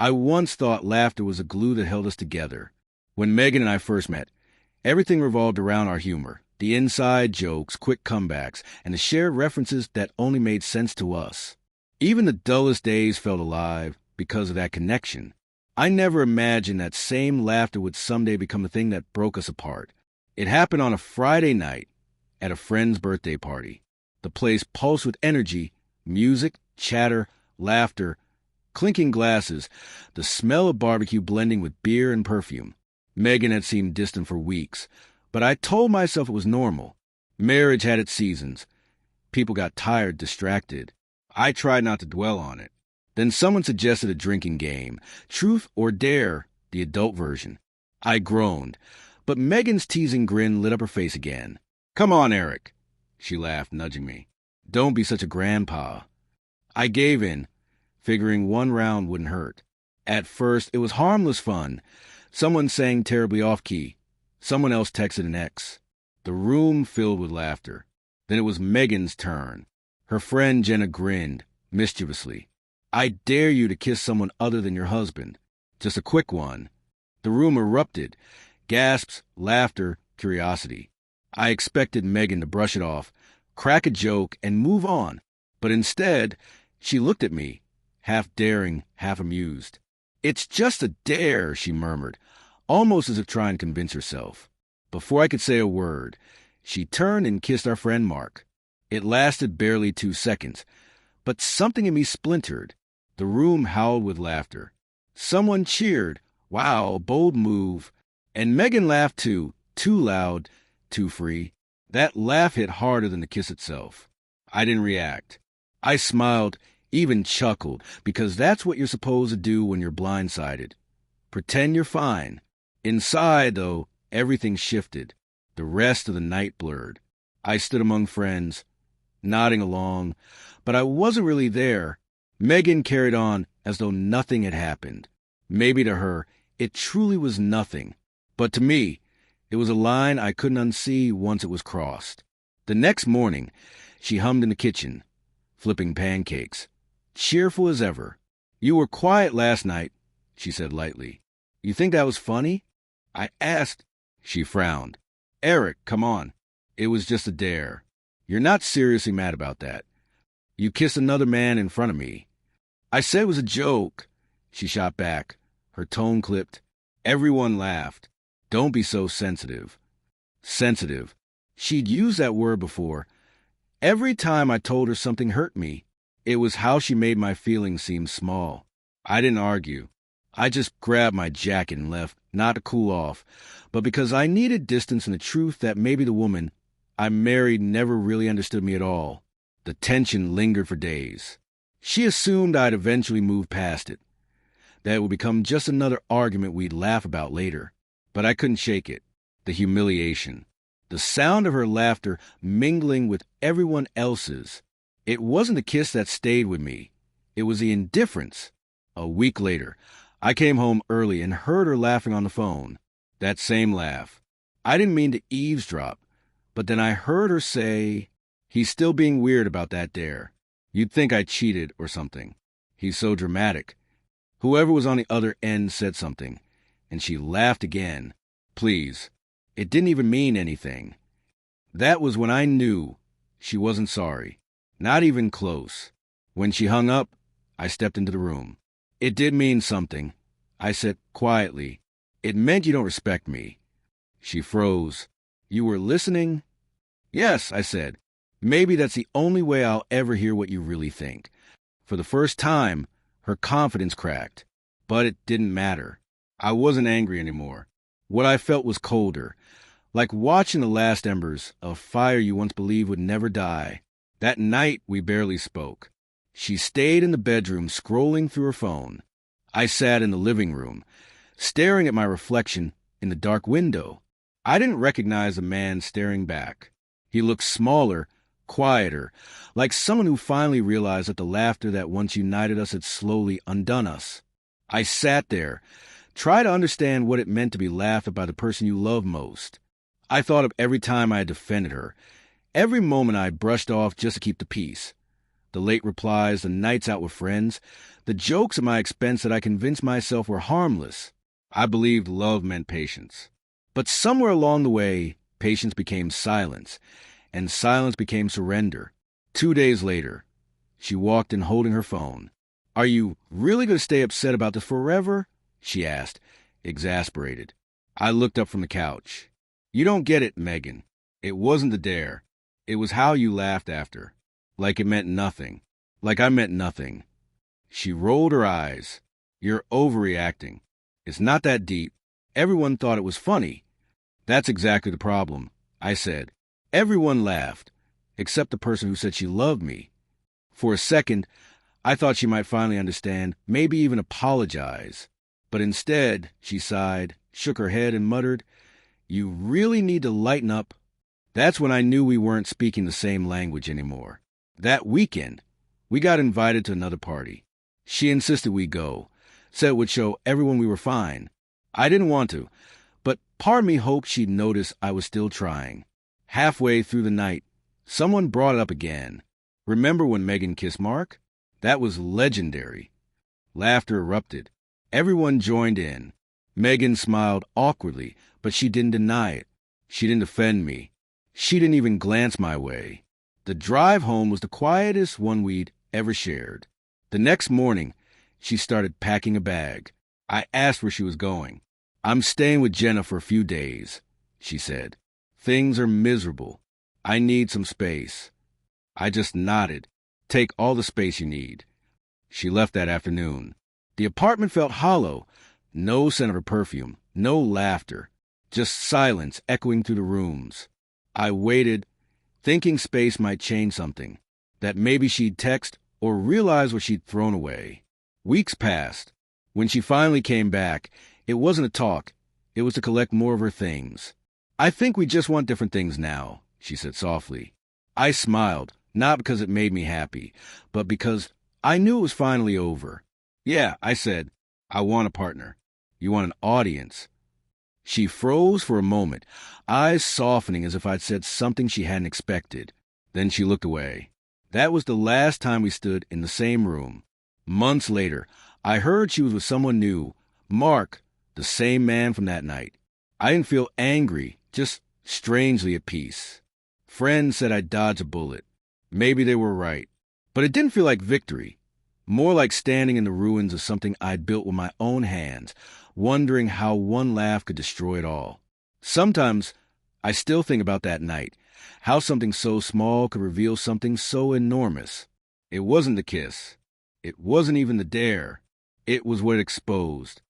I once thought laughter was a glue that held us together. When Megan and I first met, everything revolved around our humor, the inside jokes, quick comebacks, and the shared references that only made sense to us. Even the dullest days felt alive because of that connection. I never imagined that same laughter would someday become the thing that broke us apart. It happened on a Friday night at a friend's birthday party. The place pulsed with energy, music, chatter, laughter, clinking glasses, the smell of barbecue blending with beer and perfume. Megan had seemed distant for weeks, but I told myself it was normal. Marriage had its seasons. People got tired, distracted. I tried not to dwell on it. Then someone suggested a drinking game, Truth or Dare, the adult version. I groaned, but Megan's teasing grin lit up her face again. "Come on, Eric," she laughed, nudging me. "Don't be such a grandpa." I gave in, figuring one round wouldn't hurt. At first, it was harmless fun. Someone sang terribly off-key. Someone else texted an ex. The room filled with laughter. Then it was Megan's turn. Her friend Jenna grinned, mischievously. "I dare you to kiss someone other than your husband. Just a quick one." The room erupted. Gasps, laughter, curiosity. I expected Megan to brush it off, crack a joke, and move on. But instead, she looked at me, half daring, half amused. "It's just a dare," she murmured, almost as if trying to convince herself. Before I could say a word, she turned and kissed our friend Mark. It lasted barely 2 seconds, but something in me splintered. The room howled with laughter. Someone cheered, "Wow, bold move." And Megan laughed too loud, too free. That laugh hit harder than the kiss itself. I didn't react. I smiled, even chuckled, because that's what you're supposed to do when you're blindsided. Pretend you're fine. Inside, though, everything shifted. The rest of the night blurred. I stood among friends, nodding along, but I wasn't really there. Megan carried on as though nothing had happened. Maybe to her, it truly was nothing. But to me, it was a line I couldn't unsee once it was crossed. The next morning, she hummed in the kitchen, flipping pancakes, cheerful as ever. "You were quiet last night," she said lightly. "You think that was funny?" I asked. She frowned. "Eric, come on. It was just a dare. You're not seriously mad about that. You kissed another man in front of me." "I said it was a joke," she shot back, her tone clipped. Everyone laughed. "Don't be so sensitive." Sensitive. She'd used that word before. Every time I told her something hurt me, it was how she made my feelings seem small. I didn't argue. I just grabbed my jacket and left, not to cool off, but because I needed distance and the truth that maybe the woman I married never really understood me at all. The tension lingered for days. She assumed I'd eventually move past it, that it would become just another argument we'd laugh about later. But I couldn't shake it. The humiliation. The sound of her laughter mingling with everyone else's. It wasn't the kiss that stayed with me. It was the indifference. A week later, I came home early and heard her laughing on the phone. That same laugh. I didn't mean to eavesdrop, but then I heard her say, "He's still being weird about that dare. You'd think I cheated or something. He's so dramatic." Whoever was on the other end said something, and she laughed again. Please. It didn't even mean anything. That was when I knew she wasn't sorry. Not even close. When she hung up, I stepped into the room. "It did mean something," I said quietly. "It meant you don't respect me." She froze. "You were listening?" "Yes," I said. "Maybe that's the only way I'll ever hear what you really think." For the first time, her confidence cracked. But it didn't matter. I wasn't angry anymore. What I felt was colder, like watching the last embers of fire you once believed would never die. That night, we barely spoke. She stayed in the bedroom, scrolling through her phone. I sat in the living room, staring at my reflection in the dark window. I didn't recognize the man staring back. He looked smaller, quieter, like someone who finally realized that the laughter that once united us had slowly undone us. I sat there, tried to understand what it meant to be laughed at by the person you love most. I thought of every time I had defended her, every moment I brushed off just to keep the peace. The late replies, the nights out with friends, the jokes at my expense that I convinced myself were harmless. I believed love meant patience. But somewhere along the way, patience became silence, and silence became surrender. 2 days later, she walked in holding her phone. "Are you really going to stay upset about this forever?" she asked, exasperated. I looked up from the couch. "You don't get it, Megan. It wasn't the dare. It was how you laughed after. Like it meant nothing. Like I meant nothing." She rolled her eyes. "You're overreacting. It's not that deep. Everyone thought it was funny." "That's exactly the problem," I said. "Everyone laughed, except the person who said she loved me." For a second, I thought she might finally understand, maybe even apologize. But instead, she sighed, shook her head, and muttered, "You really need to lighten up." That's when I knew we weren't speaking the same language anymore. That weekend, we got invited to another party. She insisted we go, said it would show everyone we were fine. I didn't want to, but part of me hoped she'd notice I was still trying. Halfway through the night, someone brought it up again. "Remember when Megan kissed Mark? That was legendary." Laughter erupted. Everyone joined in. Megan smiled awkwardly, but she didn't deny it. She didn't offend me. She didn't even glance my way. The drive home was the quietest one we'd ever shared. The next morning, she started packing a bag. I asked where she was going. "I'm staying with Jenna for a few days," she said. "Things are miserable. I need some space." I just nodded. "Take all the space you need." She left that afternoon. The apartment felt hollow. No scent of her perfume, no laughter, just silence echoing through the rooms. I waited, thinking space might change something, that maybe she'd text or realize what she'd thrown away. Weeks passed. When she finally came back, it wasn't a talk. It was to collect more of her things. "I think we just want different things now," she said softly. I smiled, not because it made me happy, but because I knew it was finally over. "Yeah," I said, "I want a partner. You want an audience." She froze for a moment, eyes softening as if I'd said something she hadn't expected. Then she looked away. That was the last time we stood in the same room. Months later, I heard she was with someone new, Mark, the same man from that night. I didn't feel angry, just strangely at peace. Friends said I dodged a bullet. Maybe they were right. But it didn't feel like victory. More like standing in the ruins of something I'd built with my own hands, wondering how one laugh could destroy it all. Sometimes I still think about that night, how something so small could reveal something so enormous. It wasn't the kiss. It wasn't even the dare. It was what it exposed.